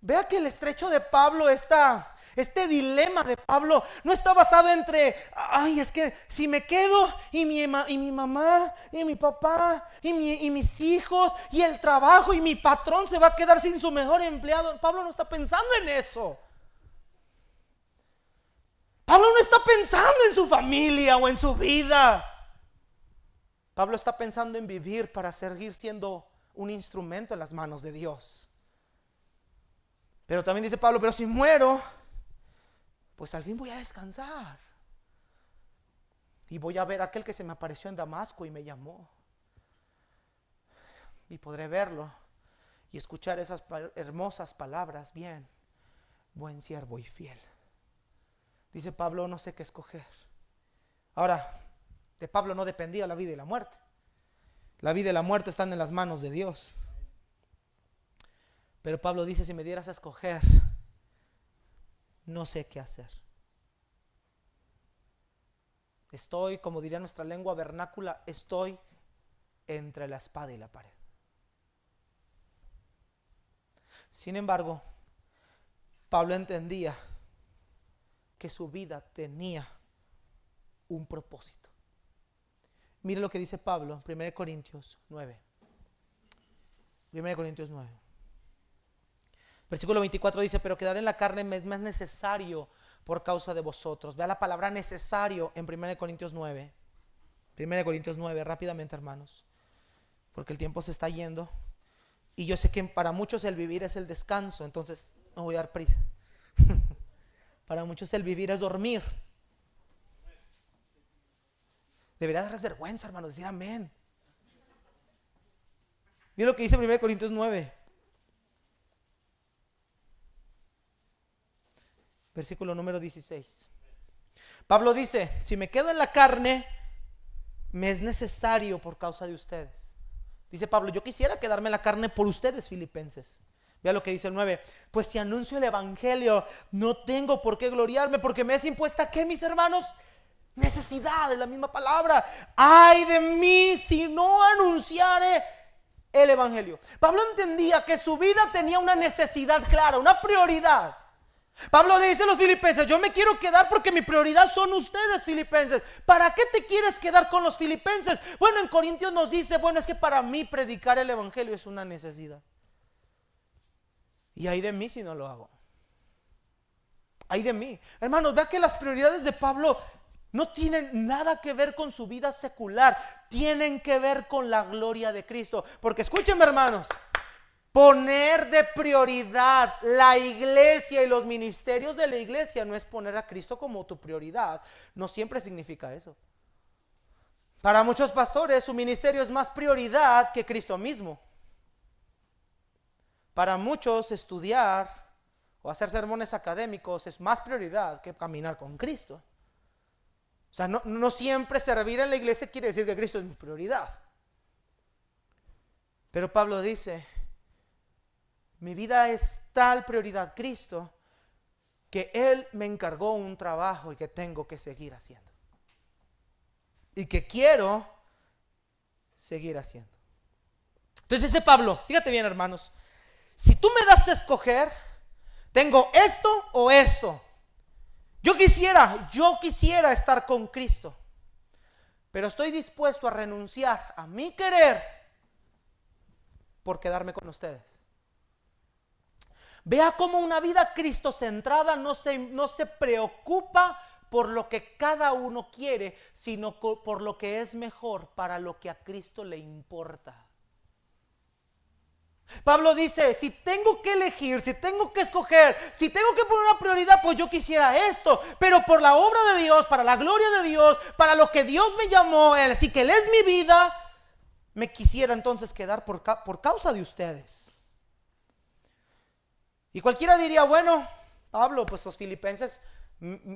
Vea que el estrecho de Pablo este dilema de Pablo no está basado entre, ay, es que si me quedo y mi mamá y mi papá y mis hijos y el trabajo y mi patrón se va a quedar sin su mejor empleado. Pablo no está pensando en eso. Pablo no está pensando en su familia o en su vida. Pablo está pensando en vivir para seguir siendo un instrumento en las manos de Dios. Pero también dice Pablo, pero si muero, pues al fin voy a descansar. Y voy a ver a aquel que se me apareció en Damasco y me llamó. Y podré verlo y escuchar esas hermosas palabras. Bien, buen siervo y fiel. Dice Pablo, no sé qué escoger. Ahora, de Pablo no dependía la vida y la muerte. La vida y la muerte están en las manos de Dios. Pero Pablo dice, si me dieras a escoger, no sé qué hacer. Estoy, como diría nuestra lengua vernácula, estoy entre la espada y la pared. Sin embargo, Pablo entendía que su vida tenía un propósito. Mire lo que dice Pablo, 1 Corintios 9. 1 Corintios 9. Versículo 24 dice, pero quedar en la carne me es más necesario por causa de vosotros. Vea la palabra necesario en 1 Corintios 9. 1 Corintios 9, rápidamente, hermanos, porque el tiempo se está yendo. Y yo sé que para muchos el vivir es el descanso, entonces no voy a dar prisa. Para muchos el vivir es dormir. Debería darles vergüenza, hermanos, decir amén. Mira lo que dice 1 Corintios 9. Versículo número 16. Pablo dice, si me quedo en la carne, me es necesario por causa de ustedes. Dice Pablo, yo quisiera quedarme en la carne por ustedes, filipenses. Vea lo que dice el 9. Pues si anuncio el evangelio, no tengo por qué gloriarme, porque me es impuesta, ¿qué, mis hermanos? Necesidad, es la misma palabra. Ay de mí si no anunciare el evangelio. Pablo entendía que su vida tenía una necesidad clara, una prioridad. Pablo le dice a los filipenses, yo me quiero quedar porque mi prioridad son ustedes, filipenses. ¿Para qué te quieres quedar con los filipenses? Bueno, en Corintios nos dice, bueno, es que para mí predicar el evangelio es una necesidad. Y ay de mí si no lo hago. Ay de mí. Hermanos, vea que las prioridades de Pablo no tienen nada que ver con su vida secular, tienen que ver con la gloria de Cristo. Porque escúchenme, hermanos, poner de prioridad la iglesia y los ministerios de la iglesia no es poner a Cristo como tu prioridad. No siempre significa eso. Para muchos pastores su ministerio es más prioridad que Cristo mismo. Para muchos estudiar o hacer sermones académicos es más prioridad que caminar con Cristo. O sea, no siempre servir en la iglesia quiere decir que Cristo es mi prioridad. Pero Pablo dice, mi vida es tal prioridad Cristo que Él me encargó un trabajo y que tengo que seguir haciendo. Y que quiero seguir haciendo. Entonces dice Pablo, fíjate bien, hermanos, si tú me das a escoger, tengo esto o esto. Yo quisiera estar con Cristo, pero estoy dispuesto a renunciar a mi querer por quedarme con ustedes. Vea cómo una vida cristocentrada no se preocupa por lo que cada uno quiere, sino por lo que es mejor para lo que a Cristo le importa. Pablo dice, si tengo que elegir, si tengo que escoger, si tengo que poner una prioridad, pues yo quisiera esto, pero por la obra de Dios, para la gloria de Dios, para lo que Dios me llamó, así que Él es mi vida, me quisiera entonces quedar por causa de ustedes. Y cualquiera diría, bueno, Pablo, pues los filipenses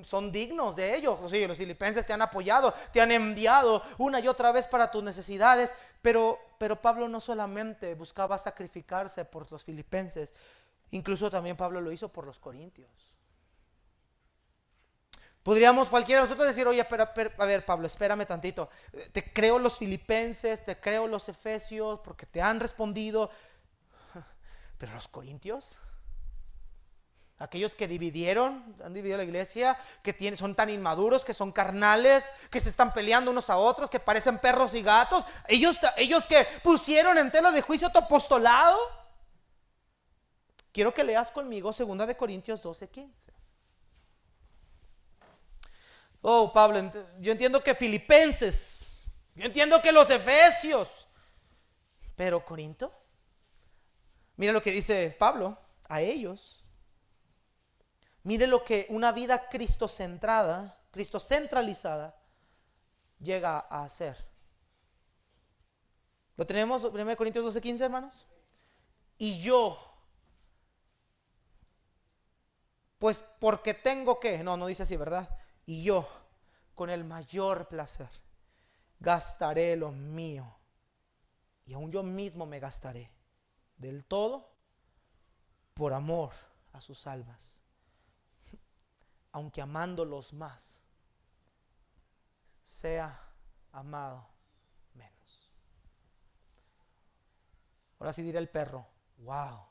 son dignos de ellos. Sí, los filipenses te han apoyado, te han enviado una y otra vez para tus necesidades. Pero Pablo no solamente buscaba sacrificarse por los filipenses, incluso también Pablo lo hizo por los corintios. Podríamos cualquiera de nosotros decir, oye, a ver, Pablo, espérame tantito. Te creo los filipenses, te creo los efesios, porque te han respondido. Pero los corintios, aquellos que han dividido la iglesia, que son tan inmaduros, que son carnales, que se están peleando unos a otros, que parecen perros y gatos. Ellos que pusieron en tela de juicio tu apostolado. Quiero que leas conmigo 2 de Corintios 12:15. Oh, Pablo, yo entiendo que filipenses, yo entiendo que los efesios, pero Corinto, mira lo que dice Pablo a ellos. Mire lo que una vida cristocentrada, cristocentralizada llega a hacer. ¿Lo tenemos? 1 Corintios 12:15, hermanos. Y yo, pues porque tengo que, no dice así, ¿verdad? Y yo, con el mayor placer, gastaré lo mío. Y aún yo mismo me gastaré del todo por amor a sus almas. Aunque amándolos más, sea amado menos. Ahora sí dirá el perro, wow.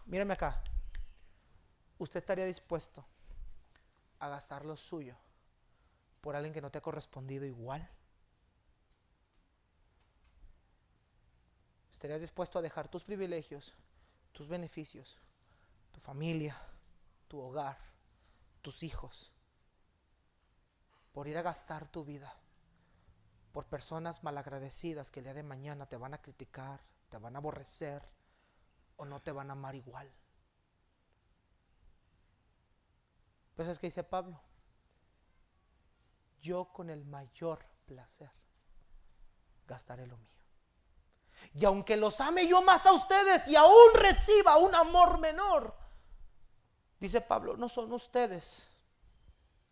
Mírame acá. ¿Usted estaría dispuesto a gastar lo suyo por alguien que no te ha correspondido igual? ¿Estarías dispuesto a dejar tus privilegios, tus beneficios, tu familia, tu hogar, tus hijos, por ir a gastar tu vida por personas malagradecidas que el día de mañana te van a criticar, te van a aborrecer o no te van a amar igual? Pues es que dice Pablo, yo con el mayor placer gastaré lo mío. Y aunque los ame yo más a ustedes y aún reciba un amor menor, dice Pablo, no son ustedes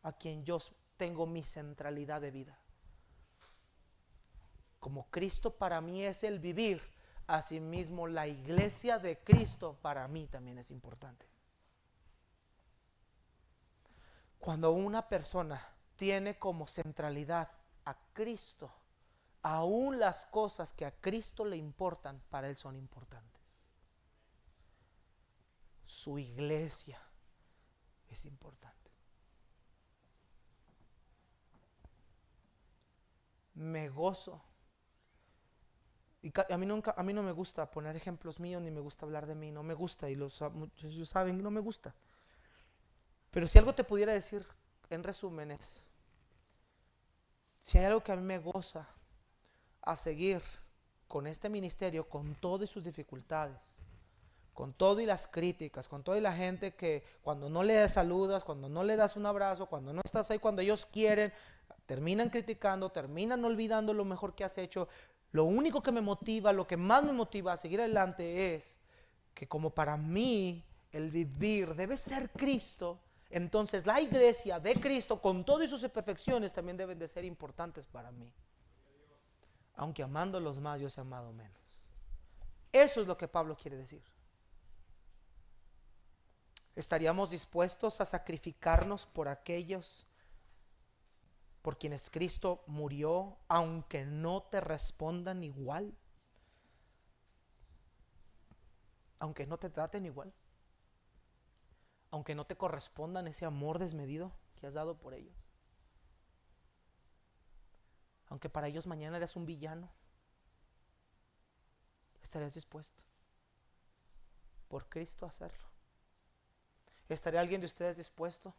a quien yo tengo mi centralidad de vida. Como Cristo para mí es el vivir, asimismo la iglesia de Cristo para mí también es importante. Cuando una persona tiene como centralidad a Cristo, aún las cosas que a Cristo le importan, para Él son importantes. Su iglesia es importante. Me gozo. Y a mí no me gusta poner ejemplos míos, ni me gusta hablar de mí, no me gusta, y muchos saben, no me gusta. Pero si algo te pudiera decir en resumen es, si hay algo que a mí me goza a seguir con este ministerio, con todas sus dificultades, con todo y las críticas, con toda la gente que cuando no le saludas, cuando no le das un abrazo, cuando no estás ahí cuando ellos quieren, terminan criticando, terminan olvidando lo mejor que has hecho. Lo único que me motiva, lo que más me motiva a seguir adelante es que como para mí el vivir debe ser Cristo, entonces la iglesia de Cristo con todas sus imperfecciones también deben de ser importantes para mí. Aunque amándolos más, yo sea amado menos. Eso es lo que Pablo quiere decir. ¿Estaríamos dispuestos a sacrificarnos por aquellos por quienes Cristo murió, aunque no te respondan igual? Aunque no te traten igual, aunque no te correspondan ese amor desmedido que has dado por ellos, aunque para ellos mañana eres un villano, ¿estarías dispuesto por Cristo a hacerlo? ¿Estaría alguien de ustedes dispuesto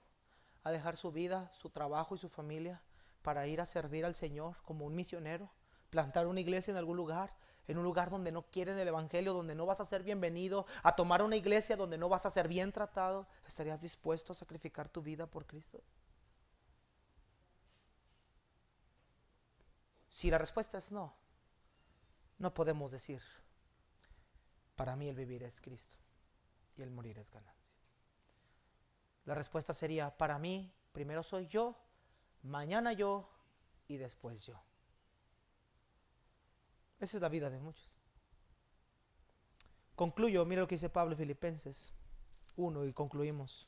a dejar su vida, su trabajo y su familia para ir a servir al Señor como un misionero? Plantar una iglesia en algún lugar, en un lugar donde no quieren el evangelio, donde no vas a ser bienvenido, a tomar una iglesia donde no vas a ser bien tratado. ¿Estarías dispuesto a sacrificar tu vida por Cristo? Si la respuesta es no, no podemos decir, para mí el vivir es Cristo y el morir es ganancia. La respuesta sería, para mí primero soy yo, mañana yo y después yo. Esa es la vida de muchos. Concluyo, mira lo que dice Pablo en Filipenses 1 y concluimos.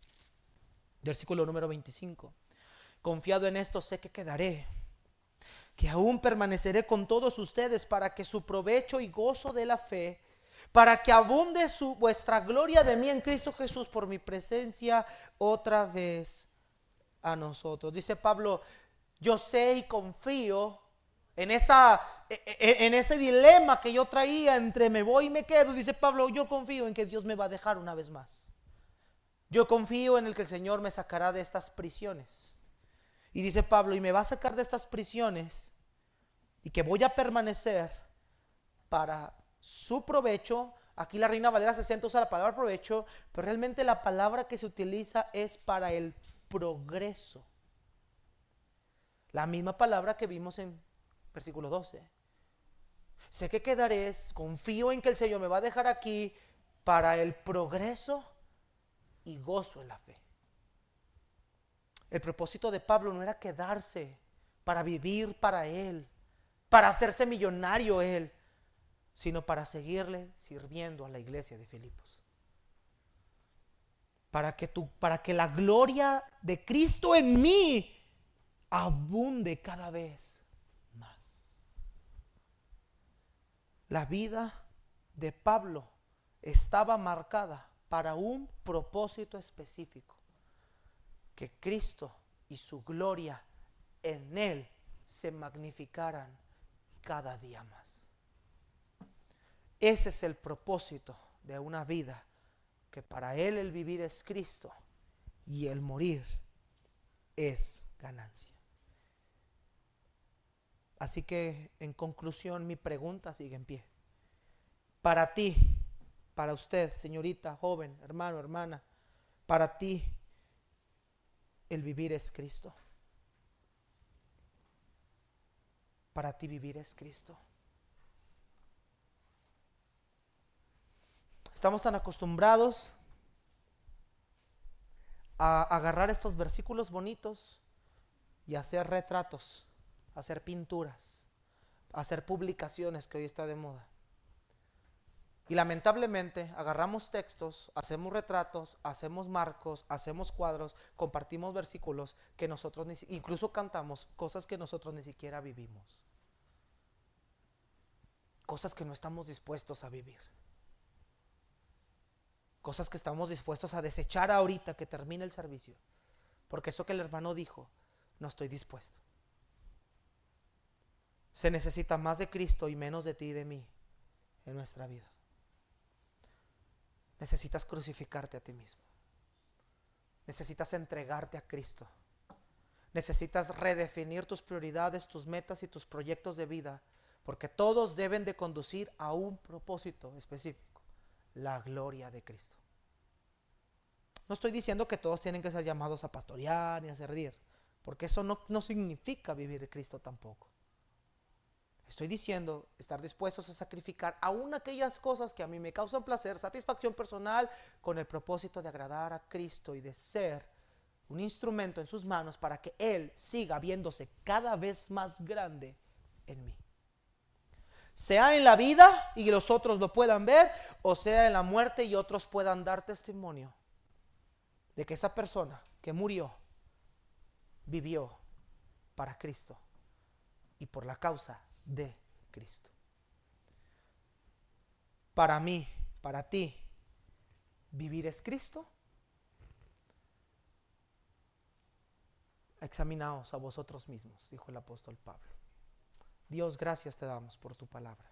Versículo número 25. Confiado en esto sé que quedaré, que aún permaneceré con todos ustedes para que su provecho y gozo de la fe, para que abunde vuestra gloria de mí en Cristo Jesús por mi presencia otra vez a nosotros. Dice Pablo, yo sé y confío en ese dilema que yo traía entre me voy y me quedo. Dice Pablo, yo confío en que Dios me va a dejar una vez más. Yo confío en el que el Señor me sacará de estas prisiones. Y dice Pablo, y me va a sacar de estas prisiones y que voy a permanecer para su provecho. Aquí la Reina Valera 60 usa la palabra provecho, pero realmente la palabra que se utiliza es para el progreso. La misma palabra que vimos en versículo 12. Sé que quedaré, confío en que el Señor me va a dejar aquí para el progreso y gozo en la fe. El propósito de Pablo no era quedarse para vivir para Él, para hacerse millonario Él, sino para seguirle sirviendo a la iglesia de Filipos. Para que la gloria de Cristo en mí abunde cada vez más. La vida de Pablo estaba marcada para un propósito específico: que Cristo y su gloria en Él se magnificaran cada día más. Ese es el propósito de una vida, que para Él el vivir es Cristo y el morir es ganancia. Así que en conclusión, mi pregunta sigue en pie. Para ti, para usted, señorita, joven, hermano, hermana, para ti el vivir es Cristo. Para ti vivir es Cristo. Estamos tan acostumbrados a agarrar estos versículos bonitos y hacer retratos, hacer pinturas, hacer publicaciones, que hoy está de moda. Y lamentablemente agarramos textos, hacemos retratos, hacemos marcos, hacemos cuadros, compartimos versículos que nosotros incluso cantamos cosas que nosotros ni siquiera vivimos, cosas que no estamos dispuestos a vivir, cosas que estamos dispuestos a desechar ahorita que termine el servicio, porque eso que el hermano dijo, no estoy dispuesto. Se necesita más de Cristo y menos de ti y de mí en nuestra vida. Necesitas crucificarte a ti mismo. Necesitas entregarte a Cristo. Necesitas redefinir tus prioridades, tus metas y tus proyectos de vida, porque todos deben de conducir a un propósito específico: la gloria de Cristo. No estoy diciendo que todos tienen que ser llamados a pastorear ni a servir, porque eso no significa vivir de Cristo tampoco. Estoy diciendo estar dispuestos a sacrificar aún aquellas cosas que a mí me causan placer, satisfacción personal, con el propósito de agradar a Cristo y de ser un instrumento en sus manos para que Él siga viéndose cada vez más grande en mí. Sea en la vida y los otros lo puedan ver, o sea en la muerte y otros puedan dar testimonio de que esa persona que murió vivió para Cristo y por la causa de Cristo. Para mí, para ti, vivir es Cristo. Examinaos a vosotros mismos, dijo el apóstol Pablo. Dios, gracias te damos por tu palabra.